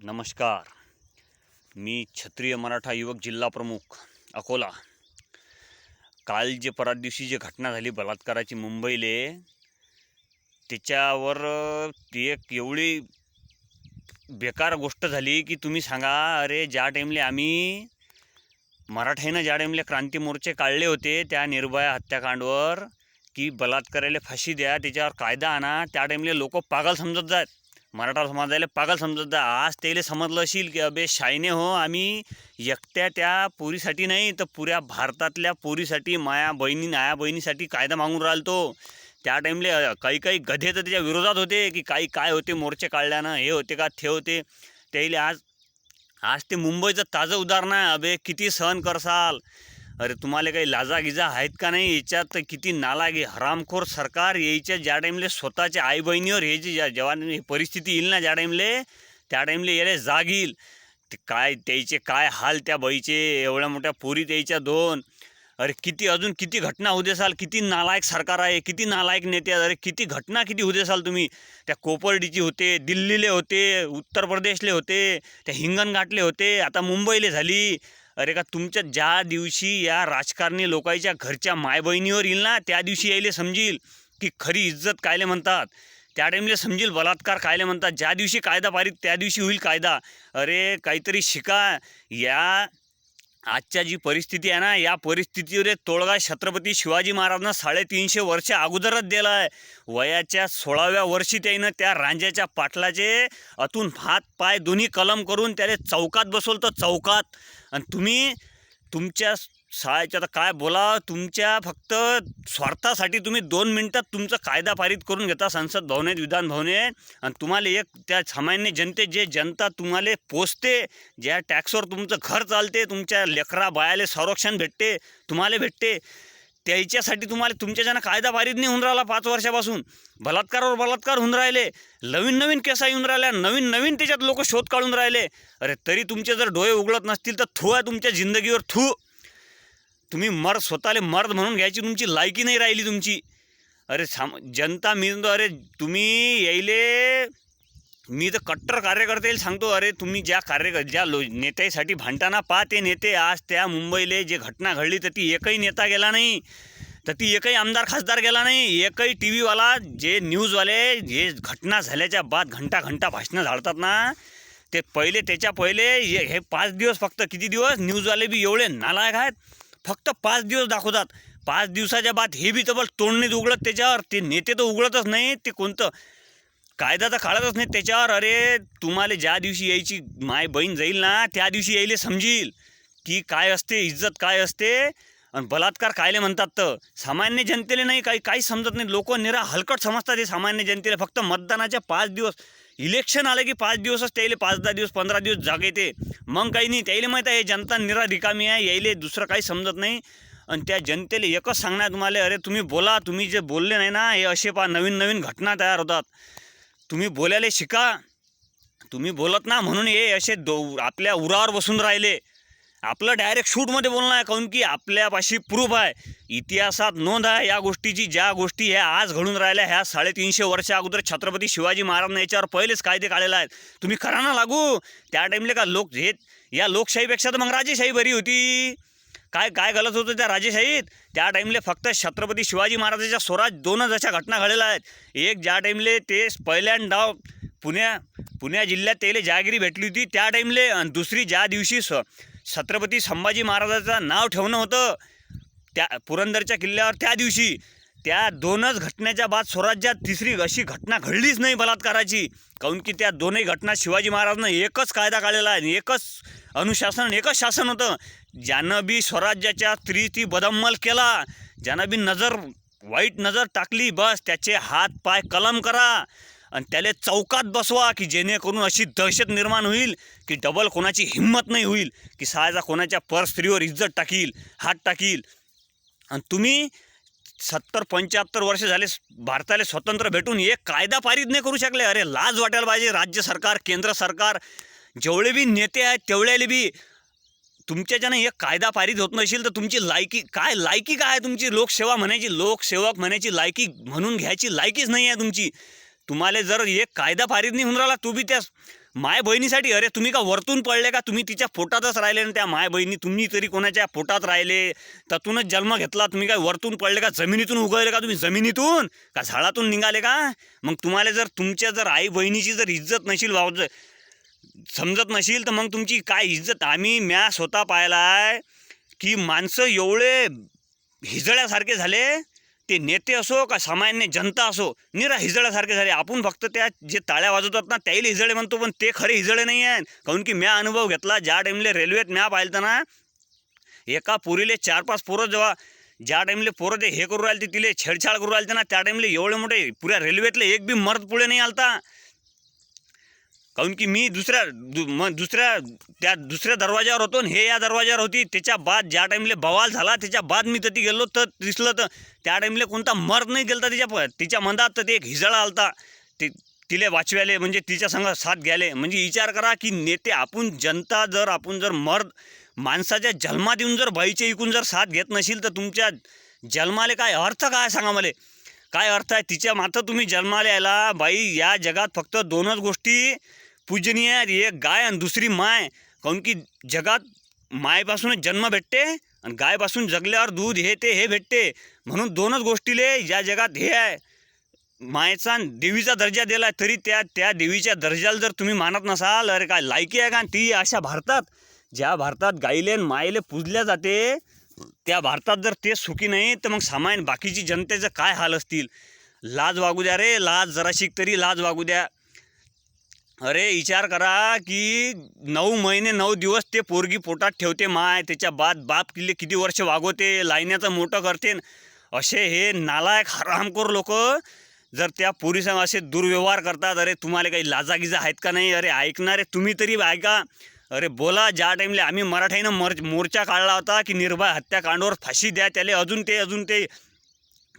नमस्कार. मी क्षत्रिय मराठा युवक जिल्हा प्रमुख अकोला. काल जे परवा दिवशी जे घटना झाली बलात्काराची मुंबईले, त्याच्यावर ती एक एवढी बेकार गोष्ट झाली की तुम्ही सांगा. अरे ज्या टाईमले आम्ही मराठ्यानं ज्या टाईमले क्रांती मोर्चे काढले होते त्या निर्भया हत्याकांडवर की बलात्काराला फाशी द्या, त्याच्यावर कायदा आणा, त्या टाईमले लोक पागल समजत जात, मराठा समाजाला पागल समजत जा. आज त्याला समजलं असेल की अबे शायने हो, आम्ही एकट्या त्या पोरीसाठी नाही तर पुऱ्या भारतातल्या पोरीसाठी, माया बहिणीसाठी कायदा मागून राहिलो. त्या टाईमले काही काही गधे तर त्याच्या विरोधात होते की काही काय होते मोर्चे काढल्यानं, हे होते का ते होते. त्याला आज ते मुंबईचं ताजं उदाहरण आहे. अबे किती सहन करसाल. अरे तुम्हाला काही लाजागिजा आहेत का नाही याच्यात? किती नालायक हरामखोर सरकार यायच्या. ज्या टाईमले स्वतःच्या आई बहिणीवर हे जे जेव्हा परिस्थिती येईल ना, ज्या टाईमले त्या टाईमले याले जाग येईल. ते काय त्याचे काय हाल त्या बाईचे, एवढ्या मोठ्या पोरी त्याच्या दोन. अरे किती अजून किती घटना होऊ देसाल. किती नालायक सरकार आहे, किती नालायक नेते. अरे किती घटना किती होऊ देसाल तुम्ही. त्या कोपर्डीची होते, दिल्लीले होते, उत्तर प्रदेशले होते, त्या हिंगणघाटले होते, आता मुंबईले झाली. अरे का तुमच्या ज्या दिवशी या राजकारणी लोकांच्या घरच्या मायबहिणीवर येईल ना, त्या दिवशी यायले समजील की खरी इज्जत कायले म्हणतात. त्या टाईमले समजील बलात्कार कायले म्हणतात. ज्या दिवशी कायदा पारित त्या दिवशी होईल कायदा. अरे काहीतरी शिका. या आजच्या जी परिस्थिती आहे ना, या परिस्थितीवर तोडगा छत्रपती शिवाजी महाराजांना 350 वर्ष अगोदरच दिला आहे. वयाच्या 16व्या वर्षी त्यानं त्या रांजाच्या पाटलाचे अतून हात पाय दोन्ही कलम करून त्याला चौकात बसवलं. चौकात. आणि तुम्ही तुमच्या शाळेच्या आता काय बोला, तुमच्या फक्त स्वार्थासाठी तुम्ही 2 मिनटात तुमचा कायदा पारित करून घेता संसद भवनेत, विधान भवनेत. आणि तुम्हाला एक त्या सामान्य जनते, जे जनता तुम्हाला पोचते, ज्या टॅक्सवर तुमचं घर चालते, तुमच्या लेकरा बायाले संरक्षण भेटते, तुम्हाला भेटते, त्याच्यासाठी तुम्हाला तुमच्याच्यानं कायदा पारित नाही होऊन राहिला. 5 वर्षापासून बलात्कारावर बलात्कार होऊन राहिले, नवीन केसा येऊन राहिल्या, नवीन त्याच्यात लोक शोध काढून राहिले. अरे तरी तुमचे जर डोळे उघडत नसतील तर थू आहे तुमच्या जिंदगीवर, थू. तुम्ही स्वतःला मर्द म्हणून घ्यायची तुमची लायकी नाही राहिली तुमची. अरे जनता अरे तुम्ही यायले, मी तर कट्टर कार्यकर्त्याला सांगतो, अरे तुम्ही ज्या नेत्यासाठी भांडताना पहा, ते नेते आज त्या मुंबईले जे घटना घडली तर ती एकही नेता गेला नाही, तर ती एकही आमदार खासदार गेला नाही, एकही टी व्हीवाला, जे न्यूजवाले जे घटना झाल्याच्या बाद घंटा भाषणं झाडतात ना, ते पहिले त्याच्या पहिले हे 5 दिवस, फक्त किती दिवस न्यूजवाले बी एवढे नालायक आहेत, फक्त 5 दिवस दाखवतात. 5 दिवसाच्या बाद हे बी तबल तोंड नाही उघडत त्याच्यावर. ते नेते तर उघडतच नाही, ते कोणतं कायदा तर काढतच नाही त्याच्यावर. अरे तुम्हाला ज्या दिवशी यायची माय बहीण जाईल ना, त्या दिवशी यायले समजील की काय असते इज्जत, काय असते आणि बलात्कार कायले म्हणतात. तर सामान्य जनतेला नाही काहीच समजत नाही. लोक निरा हलकट समजतात हे सामान्य जनतेला. फक्त मतदानाच्या 5 दिवस, इलेक्शन आलं की 5 दिवसच त्याला, 5-10 दिवस 15 दिवस जाग येते, मग काही नाही. त्याला माहीत आहे जनता निरा रिकामी आहे, यायले दुसरं काही समजत नाही. आणि त्या जनतेला एकच सांगणार तुम्हाला, अरे तुम्ही बोला, तुम्ही जे बोलले नाही ना, हे असे नवीन घटना तयार होतात. तुम्ही बोलायला शिका. तुम्ही बोलत ना म्हणून हे असे आपल्या उरावर बसून राहिले. आपलं डायरेक्ट शूटमध्ये बोलणं आहे, काहून की आपल्यापाशी प्रूफ आहे, इतिहासात नोंद आहे या गोष्टीची. ज्या गोष्टी ह्या आज घडून राहिल्या, ह्या 350 वर्ष अगोदर छत्रपती शिवाजी महाराजांना याच्यावर पहिलेच कायदे काढलेले आहेत. तुम्ही करा ना लागू. त्या टाईमले का लोक हे, या लोकशाहीपेक्षा तर मग राजेशाही बरी होती. काय गलत होतं त्या राजेशाहीत? त्या टाईमले फक्त छत्रपती शिवाजी महाराजांच्या स्वराज 2च अशा घटना घडलेल्या आहेत. एक ज्या टाईमले ते पहिल्यांदा पुण्या जिल्ह्यात त्याला जहागिरी भेटली होती त्या टाईमले, आणि दुसरी ज्या दिवशी छत्रपती संभाजी महाराजांचं नाव ठेवणं होतं त्या पुरंदरच्या किल्ल्यावर, त्या दिवशी. त्या 2च घटनेच्या बाद स्वराज्यात तिसरी अशी घटना घडलीच नाही बलात्काराची. काहून की त्या 2ही घटना शिवाजी महाराजांना एकच कायदा काढलेला आहे, एकच अनुशासन, एकच शासन होतं. ज्यानं बी स्वराज्याच्या स्त्रीची बदअमल केला, ज्यानं बी वाईट नजर टाकली, बस त्याचे हात पाय कलम करा आणि त्याला चौकात बसवा, की जेणेकरून अशी दहशत निर्माण होईल की डबल कोणाची हिंमत नाही होईल की सहायचा कोणाच्या परस्त्रीवर इज्जत टाकील, हात टाकील. आणि तुम्ही 70-75 वर्ष झाले भारताला स्वतंत्र भेटून एक कायदा पारित नाही करू शकले. अरे लाज वाटायला पाहिजे. राज्य सरकार, केंद्र सरकार, जेवढे बी नेते आहेत तेवढ्याले बी तुमच्याच्यानं एक कायदा पारित होत नसेल तर तुमची लायकी काय आहे तुमची? लोकसेवक म्हणायची लायकी म्हणून घ्यायची लायकीच नाही आहे तुमची. तुम्हाला जर एक कायदा पारित नाही होऊन राहिला, तू बी त्या माय बहिणीसाठी. अरे तुम्ही का वरतून पडले का? तुम्ही तिच्या पोटातच राहिले ना त्या माय बहिणी. तुम्ही तरी कोणाच्या पोटात राहिले, त्यातूनच जन्म घेतला. तुम्ही काय वरतून पडले का? जमिनीतून उगवले का तुम्ही? जमिनीतून का झाडातून निघाले का? मग तुम्हाला जर तुमच्या जर आई बहिणीची जर इज्जत नशील समजत नशील तर मग तुमची काय इज्जत? म्या स्वतः पाहिलाय की माणसं एवढे हिजळ्यासारखे झाले, ते नेते असो का सामान्य जनता असो, निरा हिजळ्यासारखे झाले. आपण फक्त त्या जे टाळ्या वाजवतात ना त्याला हिजळे म्हणतो, पण ते खरे हिजळे नाही आहेत. काहून की म्या अनुभव घेतला ज्या टाईमले रेल्वेत म्या पाहिलं ना, एका पोरीले 4-5 पोरं जेव्हा ज्या टाईमले पोरं ते हे करू राहिले तिले छेडछाड करू राहिले ना, त्या टाईमले एवढे मोठे पुऱ्या रेल्वेतले एक बी मर्द पुढे नाही आलता. काहून की मी दुसऱ्या दरवाजावर होतो आणि हे या दरवाजावर होती. त्याच्या बाद ज्या टाईमले बवाल झाला त्याच्या बाद मी तिथे गेलो तर दिसलं तर त्या टाईमले कोणता मर्द नाही गेलता तिच्या मंदात. तर ते एक हिजळा आलता तिले वाचवायले, म्हणजे तिच्या संग साथ घ्यायले. म्हणजे विचार करा की नेते आपण जनता जर आपण जर मर्द माणसाच्या जन्मात येऊन जर बाईच्या इकून जर साथ घेत नशील तर तुमच्या जन्माले काय अर्थ काय सांगा मला? काय अर्थ आहे तिच्या मात्र तुम्ही जन्माला यायला? बाई या जगात फक्त दोनच गोष्टी पूजनीय आहेत, एक गाय आणि दुसरी माय. काहून की जगात मायपासूनच जन्म भेटते आणि गायपासून जगल्यावर दूध हे भेटते. म्हणून दोनच गोष्टीले या जगात हे आहे. मायचा देवीचा दर्जा दिला तरी त्या देवीच्या दर्जाला जर तुम्ही मानत नसाल, अरे काय लायकी आहे का? ती अशा भारतात ज्या भारतात गाईले मायले पूजल्या जाते त्या भारतात जर ते सुखी नाही तर मग सामान्य बाकीची जनतेचं काय हाल असतील? लाज वागू द्या रे, लाज जराशीक तरी लाज वागू द्या. अरे विचार करा की 9 महिने 9 दिवस ते पोरगी पोटात ठेवते माय, त्याच्या बाप किती वर्ष वागवते, लायण्याचं मोठं करते. असे हे नालायक हरामखोर लोक जर त्या पोरीसंग असे दुर्व्यवहार करतात, अरे तुम्हाला काही लाजागिजा आहेत का नाही? अरे ऐकणारे तुम्ही तरी ऐका. अरे बोला. ज्या टाईमले आम्ही मराठीनं मोर्चा काढला होता की निर्भय हत्याकांडावर फाशी द्या, त्याला अजून ते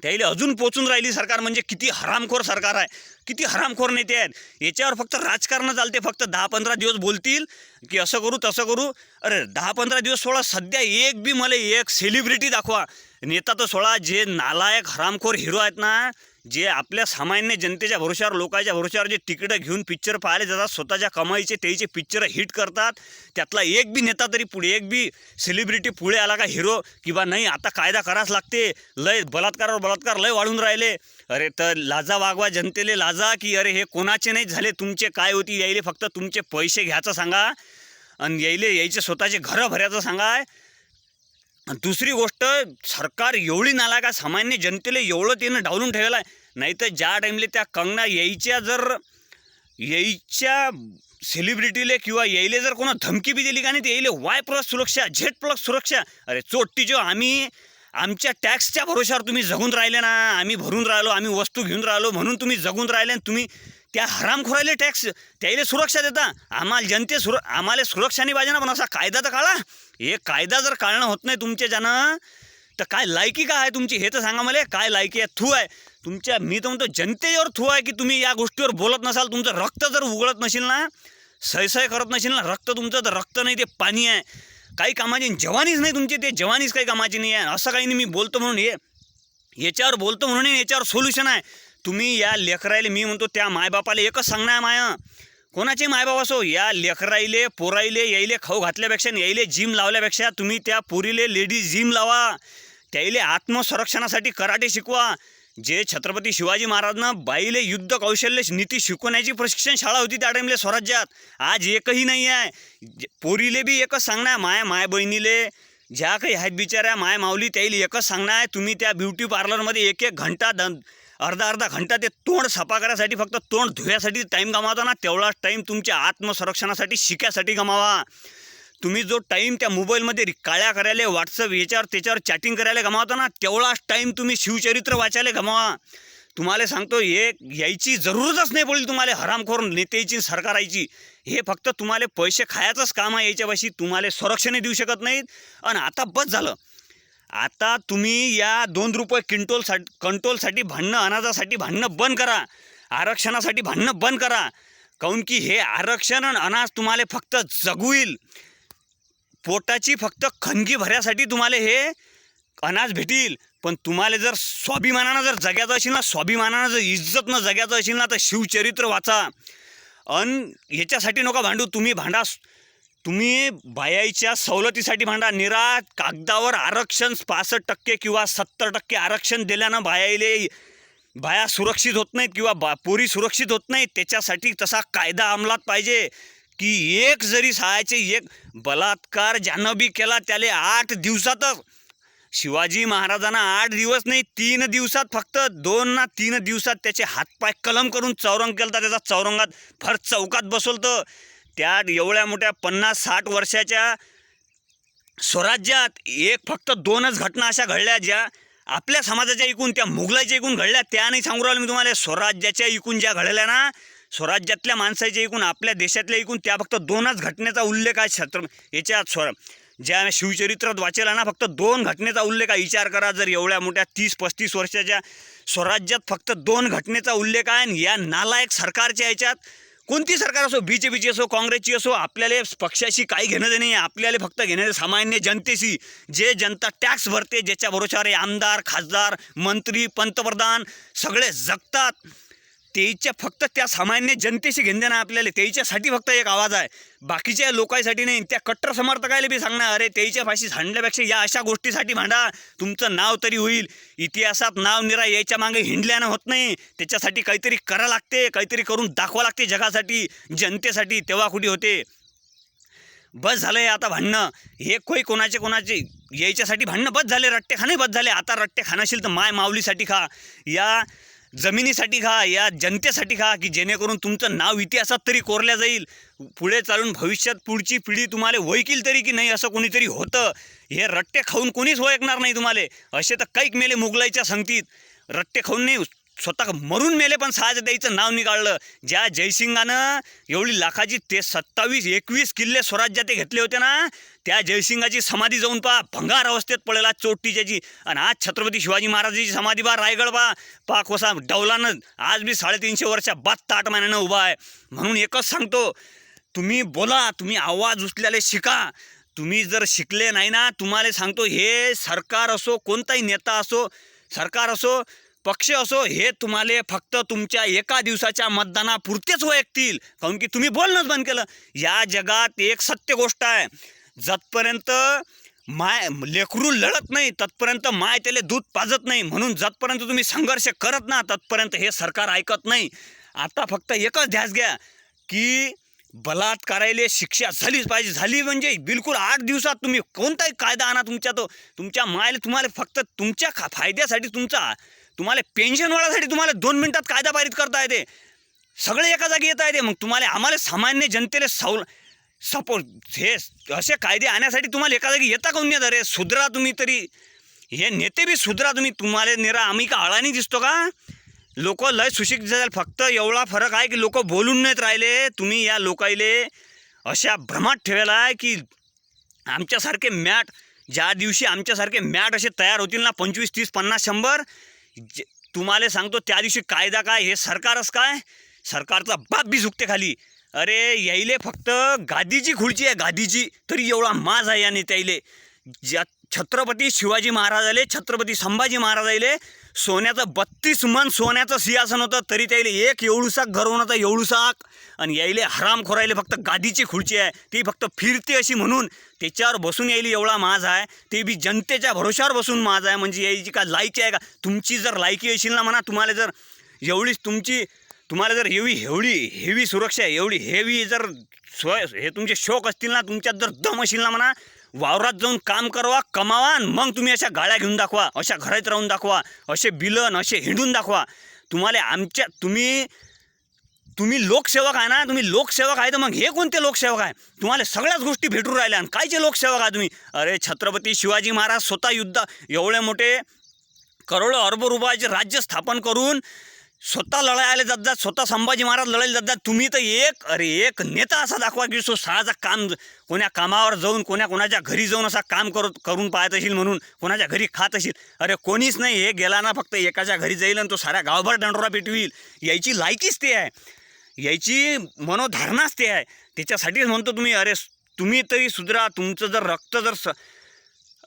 त्याला अजून पोचून राहिली सरकार. म्हणजे किती हरामखोर सरकार आहे, किती हरामखोर नेते आहेत. याच्यावर फक्त राजकारण चालते. फक्त 10-15 दिवस बोलतील की असं करू तसं करू. अरे 10-15 दिवस सोडा, सध्या एक बी मला एक सेलिब्रिटी दाखवा. नेता तर सोडा, जे नालायक हरामखोर हिरो आहेत ना, जे आपल्या सामान्य जनतेच्या भरोश्यावर लोकांच्या भरोश्यावर जे तिकीटं घेऊन पिक्चर पाहायला जातात, स्वतःच्या कमाईचे त्याचे पिक्चर हिट करतात, त्यातला एक बी नेता तरी पुढे, एक बी सेलिब्रिटी पुढे आला का हिरो की बा नाही आता कायदा कराच लागते, लय बलात्कार लय वाढून राहिले. अरे तर लाजा वागवा, जनतेले लाजा की अरे हे कोणाचे नाही झाले, तुमचे काय होती? यायले फक्त तुमचे पैसे घ्यायचं सांगा आणि यायचे स्वतःचे घरं भरायचं सांगा. दुसरी गोष्ट, सरकार एवढी नालायक आहे, सामान्य जनतेला एवढं त्यानं डावलून ठेवलं आहे. नाही तर ज्या टाईमले त्या कंगना यायच्या सेलिब्रिटीले किंवा यायले जर कोणा धमकी बी दिली का नाही, ते यायले Y+ सुरक्षा, Z+ सुरक्षा. अरे चोट्टी जो आम्ही आमच्या टॅक्सच्या भरोश्यावर तुम्ही जगून राहिले ना, आम्ही भरून राहिलो, आम्ही वस्तू घेऊन राहिलो म्हणून तुम्ही जगून राहिले आणि तुम्ही त्या हरामखोरायले टॅक्स त्याला सुरक्षा देता. आम्हाला आम्हाला सुरक्षा नाही पाहिजे ना, पण असा कायदा तर काढा. हे कायदा जर काढणं होत नाही तुमच्या ज्यानं, तर काय लायकी काय आहे तुमची हे तर सांगा मला. काय लायकी आहे? थू आहे तुमच्या. मी तर म्हणतो जनतेवर थू आहे की तुम्ही या गोष्टीवर बोलत नसाल. तुमचं रक्त जर उघळत नसेल ना, सैसय करत नसेल ना, रक्त तुमचं तर रक्त नाही, ते पाणी आहे. काही कामाची जवानीच नाही तुमची, ते जवानीच काही कामाची नाही आहे. असं काही नाही मी बोलतो म्हणून याच्यावर बोलतो म्हणून याच्यावर सोल्युशन आहे. तुम्ही या लेकरायले, मी म्हणतो त्या मायबापाला एकच सांगणं आहे माया, कोणाचे मायबाप असो, या लेकराईले पोराईले यायले खाऊ घातल्यापेक्षा यायले जिम लावल्यापेक्षा तुम्ही त्या पोरीले लेडीज जिम लावा. त्याईले आत्मसंरक्षणासाठी कराटे शिकवा. जे छत्रपती शिवाजी महाराजांना बाईले युद्ध कौशल्य नीती शिकवण्याची प्रशिक्षण शाळा होती त्या टाईमले स्वराज्यात, आज एकही नाही आहे. पोरीले बी एकच सांगणं आहे, माय बहिणीले ज्या काही आहेत बिचाऱ्या माय माऊली, त्याईले एकच सांगणं आहे, तुम्ही त्या ब्युटी पार्लरमध्ये 1-1 घंटा अर्धा घंटा ते तोंड सफा करायसाठी, फक्त तोंड धुयासाठी टाईम गमावता ना, तेवढाच टाईम तुमच्या आत्मसंरक्षणासाठी शिकायसाठी गमावा. तुम्ही जो टाईम त्या मोबाईलमध्ये काळ्या करायला, व्हॉट्सअप त्याच्यावर चॅटिंग करायला गमावता ना, तेवढाच टाईम तुम्ही शिवचरित्र वाचायला गमावा. तुम्हाला सांगतो यायची जरूरच नाही पडली तुम्हाला हरामखोर नेत्याची सरकारायची. हे फक्त तुम्हाला पैसे खायचंच काम आहे याच्यापाशी, तुम्हाला संरक्षण देऊ शकत नाहीत. आणि आता बस झालं. आता तुम्ही या 2 रुपये कंट्रोलसाठी भांडणं, अनाजासाठी भांडणं बंद करा, आरक्षणासाठी भांडणं बंद करा. काऊन की हे आरक्षण आणि अनाज तुम्हाला फक्त जगविल, पोटाची फक्त खणगी भऱ्यासाठी तुम्हाला हे अनाज भेटील. पण तुम्हाला जर स्वाभिमानानं जर जगायचं असेल ना, स्वाभिमानानं जर इज्जतनं जगायचं असेल ना, तर शिवचरित्र वाचा. ह्याच्यासाठी नका भांडू. तुम्ही भांडा, तुम्ही बायाच्या सवलतीसाठी भांडा. निरा कागदावर आरक्षण 65% किंवा 70% आरक्षण दिल्यानं बाया सुरक्षित होत नाहीत किंवा पोरी सुरक्षित होत नाहीत. त्याच्यासाठी तसा कायदा अंमलात पाहिजे की एक जरी सहायचे एक बलात्कार ज्यानं बी केला त्याले 8 दिवसातच. शिवाजी महाराजांना 8 दिवस नाही 3 दिवसात, फक्त 2 ना 3 दिवसात त्याचे हातपाय कलम करून चौरंग केलता. त्याचा चौरंगात भर चौकात बसवलं. त्या एवढ्या मोठ्या 50-60 वर्षाच्या स्वराज्यात फक्त 2च घटना अशा घडल्या ज्या आपल्या समाजाच्या इकून, त्या मुघलाच्या इकून घडल्या. त्या नाही सांगू राहिलो मी तुम्हाला. स्वराज्याच्या इकून ज्या घडल्या ना, स्वराज्यातल्या माणसाच्या इकून, आपल्या देशातल्या इकून, त्या फक्त 2च घटनेचा उल्लेख आहे. याच्यात ज्या शिवचरित्रात वाचेला ना, फक्त 2 घटनेचा उल्लेख आहे. विचार करा, जर एवढ्या मोठ्या 30-35 वर्षाच्या स्वराज्यात फक्त 2 घटनेचा उल्लेख आहे. आणि या नालायक सरकारच्या याच्यात, कोणती सरकार असो, BJPची असो, काँग्रेसची असो, आपल्याला पक्षाशी काही घेणं देणं नाही. आपल्याला फक्त घेणं सामान्य जनतेशी. जे जनता टॅक्स भरते, ज्याच्या भरोशावर आमदार, खासदार, मंत्री, पंतप्रधान सगळे जगतात, त्याच्या फक्त त्या सामान्य जनतेशी घेणं देणं आपल्याला. त्याच्यासाठी फक्त एक आवाज आहे, बाकीच्या लोकांसाठी नाही. त्या कट्टर समर्थकायला बी सांगणार, अरे त्याच्या फाशी भांडल्यापेक्षा या अशा गोष्टीसाठी भांडा, तुमचं नाव तरी होईल. इतिहासात नाव निरा यायच्या मागे हिंडल्यानं होत नाही. त्याच्यासाठी काहीतरी करा लागते, काहीतरी करून दाखवा लागते जगासाठी, जनतेसाठी. तेव्हा कुठे होते. बस झालं आहे आता भांडणं. हे कोणाचे यायच्यासाठी भांडणं बस झाले. रट्टे खाणे बस झाले. आता रट्टे खाणं असेल तर माय माऊलीसाठी खा, या जमिनीसाठी खा, या जनतेसाठी खा, की जेणेकरून तुमचं नाव इतिहासात तरी कोरल्या जाईल. पुढे चालून भविष्यात पुढची पिढी तुम्हाला ओळखील तरी की नाही असं कोणीतरी होतं. हे रट्टे खाऊन कोणीच ओळखणार नाही तुम्हाला. असे तर कैक मेले मुघलाईच्या संगतीत. रट्टे खाऊन नाही, स्वतः मरून मेले पण सहज द्यायचं नाव निघालं. ज्या जयसिंगानं एवढी लाखाची 27-21 किल्ले स्वराज्यात घेतले होते ना, त्या जयसिंगाची समाधी जाऊन पहा, भंगार अवस्थेत पडेला चोटीच्याची. आणि आज छत्रपती शिवाजी महाराजांची समाधी पहा, रायगड पहा कोसा डौलानं आज बी 350 वर्षा 8 महिन्यानं उभा आहे. म्हणून एकच सांगतो, तुम्ही बोला, तुम्ही आवाज उचल्याले शिका. तुम्ही जर शिकले नाही ना, तुम्हाला सांगतो, हे सरकार असो, कोणताही नेता असो, सरकार असो, पक्ष असो, हे तुम्हाला फक्त तुमच्या एका दिवसाच्या मतदानापुरतेच ओळखतील. काऊन की तुम्ही बोलणंच बंद केलं. या जगात एक सत्य गोष्ट आहे, जतपर्यंत माय लेकरू लढत नाही तत्पर्यंत माय त्याला दूध पाजत नाही. म्हणून जतपर्यंत तुम्ही संघर्ष करत ना, तत्पर्यंत हे सरकार ऐकत नाही. आता फक्त एकच ध्यास घ्या की बलात्काराला शिक्षा झालीच पाहिजे. झाली म्हणजे बिलकुल 8 दिवसात तुम्ही कोणताही कायदा आणा तुमच्या मायला, तुम्हाला फक्त तुमच्या फायद्यासाठी, तुम्हाला पेन्शनवाल्यासाठी तुम्हाला 2 मिनिटात कायदा पारित करता येते. सगळे एका जागी येता येते. मग तुम्हाला, आम्हाला सामान्य जनतेला सपोर्ट, हे असे कायदे आणण्यासाठी तुम्हाला एका जागी येता काऊन नाही? अरे सुधरा तुम्ही तरी, हे नेते बी सुधरा तुम्ही. तुम्हाला निरा आम्ही का अळानी दिसतो का? लोक लय सुशिक्षित झाले. फक्त एवढा फरक आहे की लोक बोलून नाहीत राहिले. तुम्ही या लोकायले अशा भ्रमात ठेवला आहे की आमच्यासारखे मॅट, ज्या दिवशी आमच्यासारखे मॅट असे तयार होतील ना, 25, 30, 50, 100, तुम्हाला सांगतो त्या दिवशी कायदा काय, हे सरकारच काय, सरकारचा बाप बी झुकते खाली. अरे यायले फक्त गादीची खुर्ची आहे, गादीची, तरी एवढा माज आहे या नेत्याले. ज्या छत्रपती शिवाजी महाराजाले, छत्रपती संभाजी महाराजाले सोन्याचं 32 मन सोन्याचं सिंहासन होतं, तरी त्याला एक एवढूसाक घर होणं, एवढूसाक. आणि यायले हरामखोरायले फक्त गादीची खुर्ची आहे, ती फक्त फिरते अशी, म्हणून त्याच्यावर बसून यायली एवढा माज आहे. ते बी जनतेच्या भरोशावर बसून माज आहे. म्हणजे यायची का लायकी आहे का? तुमची जर लायकी असेल ना म्हणा, तुम्हाला जर एवढीच तुम्हाला जर एवढी हेवी सुरक्षा, एवढी हेवी जर हे तुमचे शौक असतील ना, तुमच्यात जर दम असेल ना म्हणा, वावरात जाऊन काम करवा, कमावा, आणि मग तुम्ही अशा गाड्या घेऊन दाखवा, अशा घरात राहून दाखवा, असे बिलन असे हिंडून दाखवा. तुम्हाला तुम्ही लोकसेवक आहे ना, तुम्ही लोकसेवक आहे तर मग हे कोणते लोकसेवक आहे? तुम्हाला सगळ्याच गोष्टी भेटून राहिल्या आणि कायचे लोकसेवक आहे तुम्ही? अरे छत्रपती शिवाजी महाराज स्वतः युद्ध, एवढे मोठे करोडो अरब रुपयाचे राज्य स्थापन करून स्वतः लढायला जातात, स्वतः संभाजी महाराज लढायला जातात. तुम्ही तर एक नेता असा दाखवा की तो सहाचा काम, कोण्या कामावर जाऊन कोणाच्या घरी जाऊन असा काम करून पाहत असेल, म्हणून कोणाच्या घरी खात असेल. अरे कोणीच नाही. हे गेला ना फक्त एकाच्या घरी जाईल आणि तो साऱ्या गावभर दंडोरा पेटवील. यायची लायकीच ते आहे, यायची मनोधारणाच ते आहे. त्याच्यासाठीच म्हणतो तुम्ही तरी सुधरा. तुमचं जर रक्त जर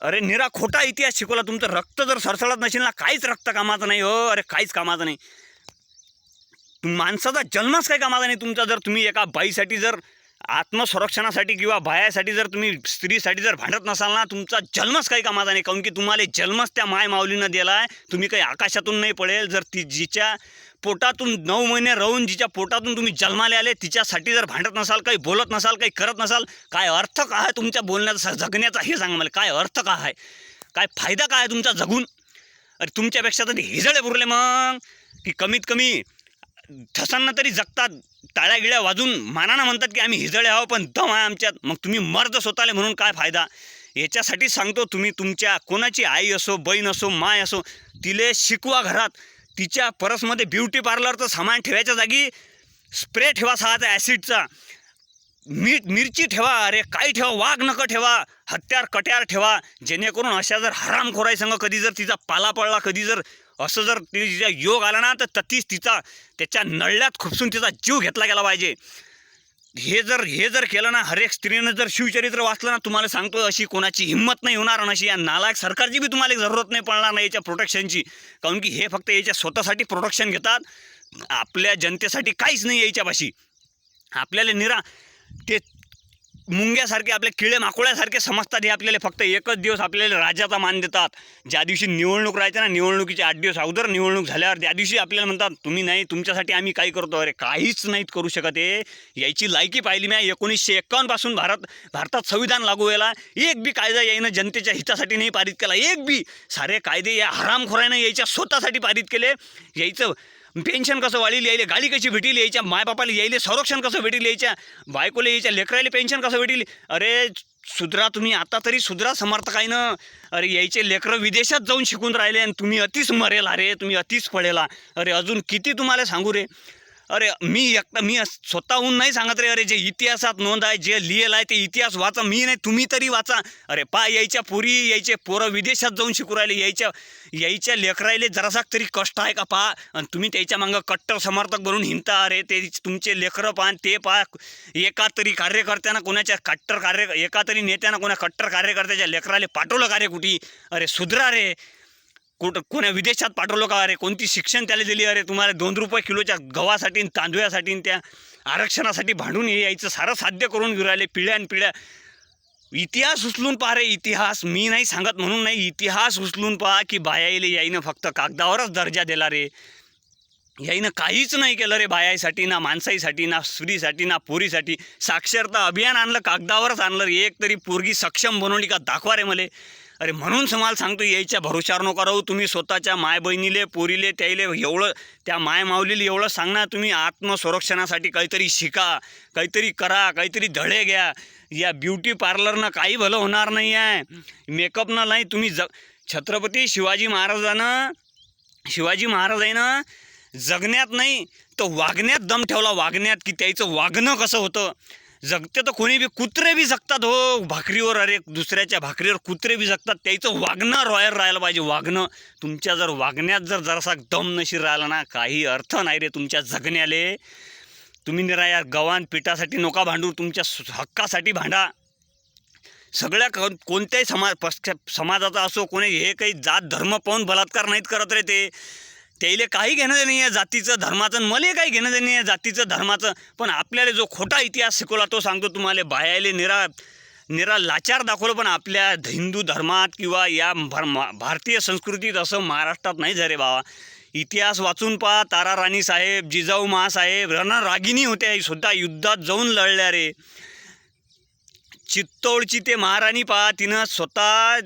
अरे निरा खोटा इतिहास शिकवला, तुमचं रक्त जर सरसळत नसेल ना, काहीच रक्त कामाचं नाही हो. अरे काहीच कामाचं नाही. माणसाचा जन्मच काही कामाचा नाही तुमचा. जर तुम्ही एका बाईसाठी जर आत्मसंरक्षणासाठी किंवा बायासाठी जर तुम्ही स्त्रीसाठी जर भांडत नसाल ना, तुमचा जन्मच काही कामाचा नाही. काऊन की तुम्हाला जन्मच त्या माय माऊलीनं दिला आहे. तुम्ही काही आकाशातून नाही पडेल. जर ती जिच्या पोटातून 9 महिने राहून जिच्या पोटातून तुम्ही जन्माला आले, तिच्यासाठी जर भांडत नसाल, काही बोलत नसाल, काही करत नसाल, काय अर्थ काय आहे तुमच्या बोलण्याचा, जगण्याचा, हे सांगा मला. काय अर्थ काय आहे, काय फायदा काय आहे तुमचा जगून? अरे तुमच्यापेक्षा तर हिजळे पुरले मग, की कमीत कमी ठसांना तरी जगतात, टाळ्या गिळ्या वाजून मानानं म्हणतात की आम्ही हिजळे आहो, पण दम आहे आमच्यात. मग तुम्ही मर्द स्वतःले म्हणून काय फायदा? याच्यासाठी सांगतो, तुम्ही तुमच्या कोणाची आई असो, बहीण असो, माय असो, तिले शिकवा घरात. तिच्या परसमध्ये ब्युटी पार्लरचं सामान ठेवायच्या जागी स्प्रे ठेवा 6 ॲसिडचा, मिरची ठेवा, अरे काही ठेवा, वाघ नकं ठेवा, हत्यार कट्यार ठेवा, जेणेकरून अशा जर हरामखोराईसंग कधी जर तिचा पाला पडला, कधी जर असं जर तिचा योग आला ना, तर ततीच तिचा त्याच्या नळल्यात खुपसून तिचा जीव घेतला गेला पाहिजे. हे जर केलं ना, हर एक स्त्रीनं जर शिवचरित्र वाचलं ना, तुम्हाला सांगतो अशी कोणाची हिंमत नाही होणार. आणि अशी या नालायक सरकारची बी तुम्हाला जरूरत नाही पडणार नाही याच्या प्रोटेक्शनची. काऊन की हे फक्त याच्या स्वतःसाठी प्रोटेक्शन घेतात, आपल्या जनतेसाठी काहीच नाही याच्यापाशी. आपल्याला निरा ते मुंग्यासारखे, आपले किळे माकोळ्यासारखे समजतात. हे आपल्याला फक्त एकच दिवस आपल्याला राजाचा मान देतात. ज्या दिवशी निवडणूक राहायचं ना, निवडणुकीच्या 8 दिवस अगोदर निवडणूक झाल्यावर त्या दिवशी आपल्याला म्हणतात तुम्ही नाही, तुमच्यासाठी आम्ही काही करतो. अरे काहीच नाहीत करू शकत. हे याची लायकी पाहिली मी. 1951 पासून भारतात संविधान लागू व्हायला एक बी कायदा यायनं जनतेच्या हितासाठी नाही पारित केला. एक बी. सारे कायदे या हरामखोरानं यायच्या स्वतःसाठी पारित केले. यायचं पेन्शन कसं वाढील, यायले गाडी कशी भेटील, यायच्या मायबापाला यायले संरक्षण कसं भेटील, यायच्या बायकोला यायच्या लेकरायला पेन्शन कसं भेटील. अरे सुधरा तुम्ही, आता तरी सुधरा समर्थकाईनं. अरे यायचे लेकरं विदेशात जाऊन शिकून राहिले आणि तुम्ही अतिच मरेल. अरे तुम्ही अतिच पडेला. अरे अजून किती तुम्हाला सांगू रे. अरे मी स्वतःहून नाही सांगत रे. अरे जे इतिहासात नोंद आहे, जे लिहिलं आहे ते इतिहास वाचा. मी नाही, तुम्ही तरी वाचा. अरे यायच्या यायचे पोरं विदेशात जाऊन शिकू राहिले. यायच्या लेकरायले जरासा तरी कष्ट आहे का पहा. आणि तुम्ही त्याच्या मागं कट्टर समर्थक बनून हिंडता. अरे ते तुमचे लेकरं पहा, ते पहा. एका तरी कार्यकर्त्यानं कोणाच्या एका तरी नेत्यानं कोणा कट्टर कार्यकर्त्याच्या लेकराले पाठवलं का रे कुठे. अरे सुधरा रे. कोण्या विदेशात पाठवलं का. अरे कोणती शिक्षण त्याला दिली. अरे तुम्हाला 2 रुपये किलोच्या गव्हासाठी तांदूळासाठी त्या आरक्षणासाठी भांडून यायचं सारं साध्य करून घेऊन राहिले पिढ्यानपिढ्या. इतिहास उचलून पहा रे. इतिहास मी नाही सांगत म्हणून नाही, इतिहास उचलून पहा की बायाईले याईनं फक्त कागदावरच दर्जा दिला रे. याईनं काहीच नाही केलं रे बायाईसाठी, ना माणसाईसाठी, ना स्त्रीसाठी, ना पोरीसाठी. साक्षरता अभियान आणलं, कागदावरच आणलं. एक तरी पोरगी सक्षम बनवली का दाखवा रे मले. अरे म्हणून तुम्हाला सांगतो, यायच्या भरोशावर नका राहू. तुम्ही स्वतःच्या माय बहिणीले, पोरीले, त्याईले एवढं, त्या माय माऊलीले एवढं सांगणार, तुम्ही आत्मसंरक्षणासाठी काहीतरी शिका, काहीतरी करा, काहीतरी धडे घ्या. या ब्युटी पार्लरनं काही भलं होणार नाही आहे, मेकअपनं नाही. तुम्ही छत्रपती शिवाजी महाराजांनं जगण्यात नाही तर वागण्यात दम ठेवला. वागण्यात, की त्याचं वागणं कसं होतं. जगते तर कोणी बी, कुत्रे बी जगतात हो भाकरीवर. अरे दुसऱ्याच्या भाकरीवर कुत्रे बी जगतात. त्याचं वागणं रॉयल राहायला पाहिजे. वागणं तुमच्या जर वागण्यात जरासा दम नशीर राहिला ना, काही अर्थ नाही रे तुमच्या जगण्याले. तुम्ही निरा या गव्हाण पिठासाठी नका भांडू, तुमच्या हक्कासाठी भांडा. सगळ्या कोणत्याही समाजाचा असो, कोणी हे काही जात धर्म पाहून बलात्कार नाहीत करत रे. त्याला काही घेणं देणं नाही आहे जातीचं धर्माचं. मला काही घेणं देणं नाही आहे जातीचं धर्माचं. पण आपल्याला जो खोटा इतिहास शिकवला तो सांगतो तुम्हाला. बायाले निरा लाचार दाखवलं. पण आपल्या हिंदू धर्मात किंवा या भारतीय संस्कृतीत असं महाराष्ट्रात नाही झाले बाबा. इतिहास वाचून पहा. तारा राणी साहेब, जिजाऊ महासाहेब रणरागिणी होत्या, सुद्धा युद्धात जाऊन लढल्या रे. चित्तोडची ते महाराणी पहा, तिनं स्वतः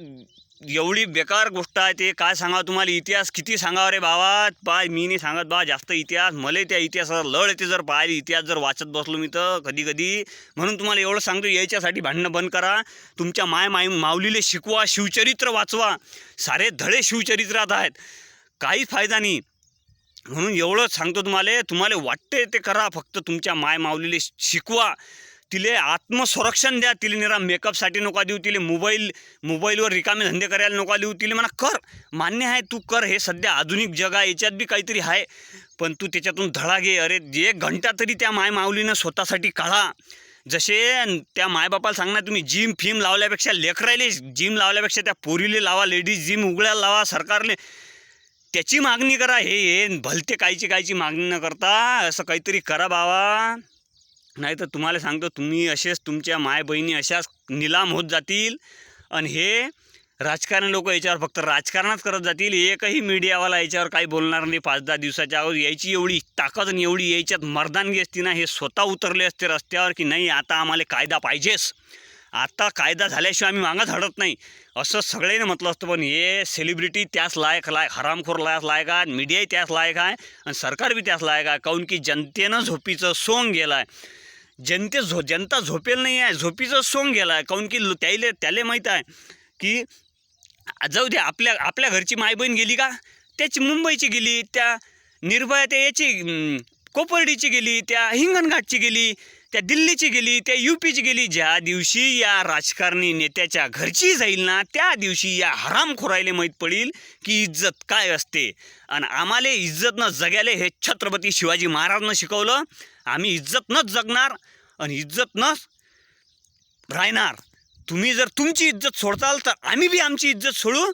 एवढी बेकार गोष्ट आहे. ते काय सांगावं तुम्हाला. इतिहास किती सांगावं रे बाबा. मी नाही सांगत बा जास्त इतिहास. मला त्या इतिहासाचा लढ येते जर पाहिली, इतिहास जर वाचत बसलो मी तर कधी. म्हणून तुम्हाला एवढं सांगतो, याच्यासाठी भांडणं बंद करा. तुमच्या माऊलीले शिकवा, शिवचरित्र वाचवा. सारे धडे शिवचरित्रात आहेत, काहीच फायदा नाही. म्हणून एवढंच सांगतो तुम्हाला वाटते ते करा. फक्त तुमच्या माऊलीले शिकवा. तिले आत्मसंरक्षण द्या. तिला निरा मेकअपसाठी नका देऊ. तिले मोबाईलवर रिकामे धंदे करायला नका देऊ. तिला म्हणा कर, मान्य आहे तू कर. हे सध्या आधुनिक जग आहे, याच्यात बी काहीतरी आहे, पण तू त्याच्यातून धडा घे. अरे 1 घंटा तरी त्या माऊलीनं स्वतःसाठी काढा. जसे त्या मायबापाला सांगणार तुम्ही जिम फिम लावल्यापेक्षा, लेकरायले जिम लावल्यापेक्षा त्या पोरीले लावा. लेडीज जिम उघड्याला लावा. सरकारले त्याची मागणी करा. हे भलते कायची मागणी न करता असं काहीतरी करा बाबा. नाही तर तुम्हाला सांगतो, तुम्ही असेच तुमच्या माय बहिणी अशाच निलाम होत जातील. आणि हे राजकारणी लोक याच्यावर फक्त राजकारणच करत जातील. एकही मीडियावाला याच्यावर काही बोलणार नाही. 5-10 दिवसाच्या अगोदर याची एवढी ताकद आणि एवढी याच्यात मर्दानगी असती ना, हे स्वतः उतरले असते रस्त्यावर की नाही आता आम्हाला कायदा पाहिजेच, आता कायदा झाल्याशिवाय आम्ही मागच हटत नाही, असं सगळ्यांनी म्हटलं असतं. पण हे सेलिब्रिटी त्याच लायक हरामखोर लायक आहे, मीडियाही त्याच लायक आहे आणि सरकार बी त्याच लायक आहे. काऊन की जनतेनं झोपीचं सोंग गेलं आहे. जनता झोपेल नाही आहे, झोपीचं सोंग गेलं आहे. काऊन की त्याला माहीत आहे की जाऊ दे, आपल्या घरची मायबहीण गेली का, त्याची मुंबईची गेली, त्या निर्भया त्या याची कोपर्डीची गेली, त्या हिंगणघाटची गेली, त्या दिल्लीची गेली, त्या UPची गेली. ज्या दिवशी या राजकारणी नेत्याच्या घरची जाईल ना, त्या दिवशी या हरामखोरायले माहीत पडेल की इज्जत काय असते. आणि आम्हाला इज्जत न जगायला हे छत्रपती शिवाजी महाराजांना शिकवलं. आम्ही इज्जत नच जगणार आणि इज्जत नच राहणार. तुम्ही जर तुमची इज्जत सोडताल तर आम्ही बी आमची इज्जत सोडू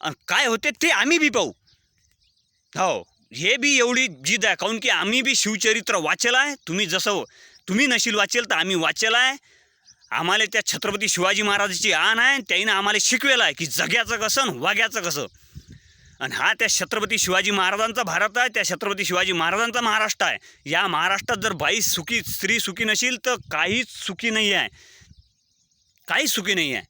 आणि काय होते ते आम्ही बी पाहू. हो, हे बी एवढी जिद आहे. काऊन की आम्ही बी शिवचरित्र वाचेल आहे. तुम्ही नशील वाचेल तर आम्ही वाचेल आहे. आम्हाला त्या छत्रपती शिवाजी महाराजाची आण आहे. त्याईनं आम्हाला शिकवेलं आहे की जग्याचं कसं आणि वाग्याचं कसं. आणि हा त्या छत्रपती शिवाजी महाराजांचा भारत आहे, त्या छत्रपती शिवाजी महाराजांचा महाराष्ट्र आहे. या महाराष्ट्रात जर स्त्री सुखी नशील तर काहीच सुखी नाही आहे, काहीच सुखी नाही आहे.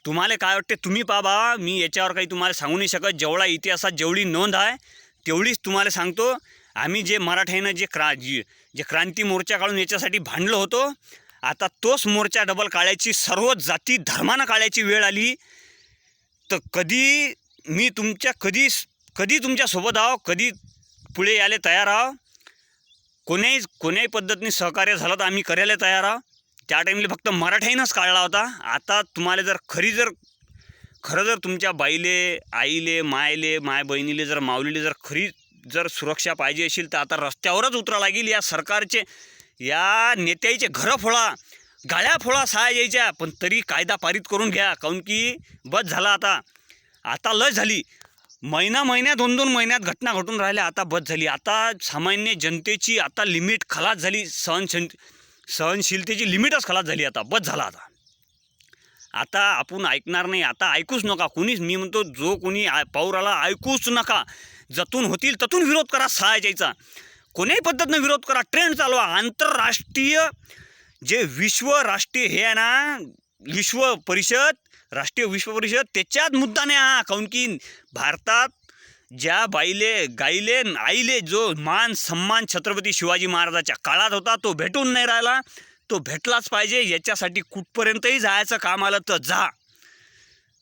तुम्हाला काय वाटते तुम्ही पाहा. मी याच्यावर काही तुम्हाला सांगू नाही शकत. जेवढा इतिहासात जेवढी नोंद आहे तेवढीच तुम्हाला सांगतो. आम्ही जे मराठ्यानं जे क्रांती मोर्चा काढून याच्यासाठी भांडलो होतो, आता तोच मोर्चा डबल काढायची, सर्व जाती धर्मानं काढायची वेळ आली. तर कधी मी कधी तुमच्यासोबत आहो, कधी पुढे यायला तयार आहो. कोण्याही पद्धतीने सहकार्य झालं तर आम्ही करायला तयार आहो. त्या टाईमला फक्त मराठ्यानंच काढला होता. आता तुम्हाला जर खरं जर तुमच्या बाईले, आईले, माय बहिणीले, जर माऊलीले जर सुरक्षा पाहिजे असेल तर आता रस्त्यावरच उतरा लागेल. या सरकारचे, या नेत्याचे घरं फोडा, गाळ्या फोडा यायच्या, पण तरी कायदा पारित करून घ्या. काऊन की बस झाला आता लय झाली. महिन्यात 2-2 महिन्यात घटना घटून राहिल्या. आता बस झाली. आता सामान्य जनतेची आता लिमिट खलास झाली. सहनशीलतेची लिमिटच खलास झाली. आता बस झाला. आता आपण ऐकणार नाही. आता ऐकूच नका कुणीच. मी म्हणतो जो कोणी पौराला ऐकूच नका. जतून होतील ततून विरोध करा. यायचा कोण्याही पद्धतीनं विरोध करा. ट्रेंड चालवा. आंतरराष्ट्रीय जे राष्ट्रीय हे आहे ना, राष्ट्रीय विश्व परिषद त्याच्यात मुद्दा नाही हा. काऊन की भारतात ज्या गाईले आईले जो मान सन्मान छत्रपती शिवाजी महाराजाच्या काळात होता तो भेटून नाही राहिला. तो भेटलाच पाहिजे. याच्यासाठी कुठपर्यंतही जायचं काम आलं तर जा.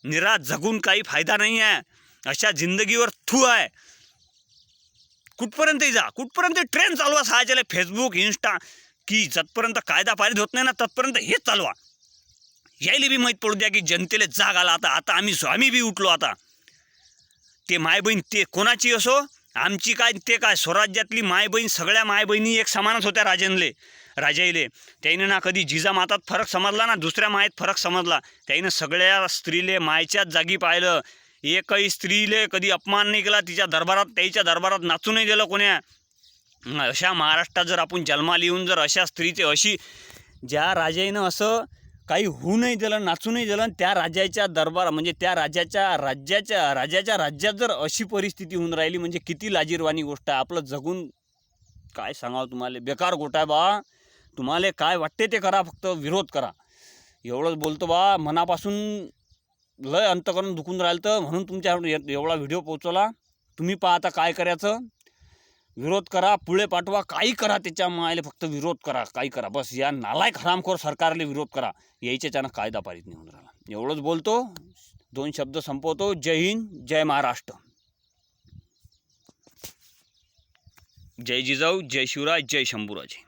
निराश जगून काही फायदा नाही आहे. अशा जिंदगीवर थू आहे. कुठपर्यंतही जा, कुठपर्यंत ट्रेंड चालवा. साहायच्याला फेसबुक, इंस्टा, की जतपर्यंत कायदा पारित होत नाही ना तत्पर्यंत हेच चालवा. यायला बी माहीत पडू द्या की जनतेला जाग आला. आता आम्ही बी उठलो. आता ते मायबहीण ते कोणाची असो, आमची काय ते काय, स्वराज्यातली मायबहीण सगळ्या मायबहिणी एक समानच होत्या. राजाईले त्याईनं ना कधी जिजामातात फरक समजला ना दुसऱ्या मायेत फरक समजला. त्याईनं सगळ्या स्त्रीले मायच्याच जागी पाहिलं. एकही स्त्रीले कधी अपमान नाही केला. त्याच्या दरबारात नाचू नाही दिलं कोण्या. अशा महाराष्ट्रात जर आपण जन्माला येऊन जर अशा स्त्रीचे ज्या राजाईनं असं काही होऊ नाही दिलं, नाचू नाही दिलं, त्या राजाच्या दरबार म्हणजे त्या राजाच्या राज्यात जर अशी परिस्थिती होऊन राहिली म्हणजे किती लाजीरवाणी गोष्ट आहे. आपलं जगून काय सांगावं तुम्हाला, बेकार गोष्ट आहे बा. तुम्हाला काय वाटते ते करा, फक्त विरोध करा. एवढंच बोलतो बा. मनापासून लय अंतकरण दुखून राहिलं तर म्हणून तुमच्याकडून एवढा व्हिडिओ पोचवला. तुम्ही पहा आता काय करायचं. विरोध करा, पुढे पाठवा, काही करा. त्याच्या मायले फक्त विरोध करा, काही करा. बस या नालायक हरामखोर सरकारले विरोध करा. याच्यानं कायदा पारित नाही होऊन राहिला. एवढंच बोलतो. 2 शब्द संपवतो. जय हिंद, जय महाराष्ट्र, जय जिजाऊ, जय शिवराज, जय शंभूराजे.